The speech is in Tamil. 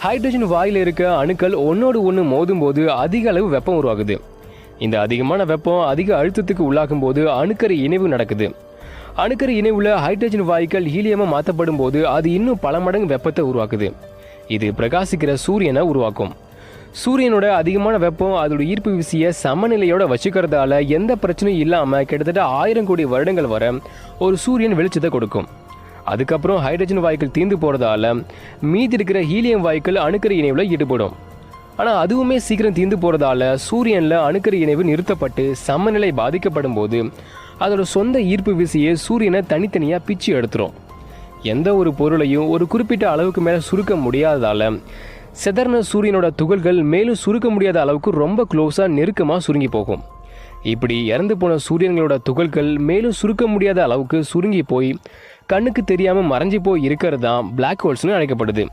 ஹைட்ரஜன் வாயில் இருக்க அணுக்கள் ஒன்னோடு ஒன்று மோதும் போது அதிக அளவு வெப்பம் உருவாகுது. இந்த அதிகமான வெப்பம் அதிக அழுத்தத்துக்கு உள்ளாகும் போது அணுக்கரு இணைவு நடக்குது. அணுக்கரு இணைவுல ஹைட்ரஜன் வாயுக்கள் ஹீலியமா மாற்றப்படும் போது அது இன்னும் பல மடங்கு வெப்பத்தை உருவாக்குது. இது பிரகாசிக்கிற சூரியனை உருவாக்கும். சூரியனோட அதிகமான வெப்பம் அதோட ஈர்ப்பு விசையை சமநிலையோட வச்சுக்கிறதால எந்த பிரச்சனையும் இல்லாமல் கிட்டத்தட்ட 1000 கோடி வருடங்கள் வரை ஒரு சூரியன் வெளிச்சத்தை கொடுக்கும். அதுக்கப்புறம் ஹைட்ரஜன் வாயுக்கள் தீர்ந்து போகிறதால மீதி இருக்கிற ஹீலியம் வாயுக்கள் அணுக்கரு இணைவில் ஈடுபடும். ஆனால் அதுவுமே சீக்கிரம் தீர்ந்து போகிறதால சூரியனில் அணுக்கரு இணைவு நிறுத்தப்பட்டு சமநிலை பாதிக்கப்படும் போது அதோட சொந்த ஈர்ப்பு விசையை சூரியனை தனித்தனியாக பிச்சு எடுத்துரும். எந்த ஒரு பொருளையும் ஒரு குறிப்பிட்ட அளவுக்கு மேலே சுருக்க முடியாததால் செதர்ன சூரியனோட துகள்கள் மேலும் சுருக்க முடியாத அளவுக்கு ரொம்ப க்ளோஸாக நெருக்கமாக சுருங்கி போகும். இப்படி இறந்து போன சூரியன்களோட துகள்கள் மேலும் சுருக்க முடியாத அளவுக்கு சுருங்கி போய் கண்ணுக்கு தெரியாமல் மறைஞ்சி போய் இருக்கிறது தான் பிளாக் ஹோல்ஸ்னு அழைக்கப்படுது.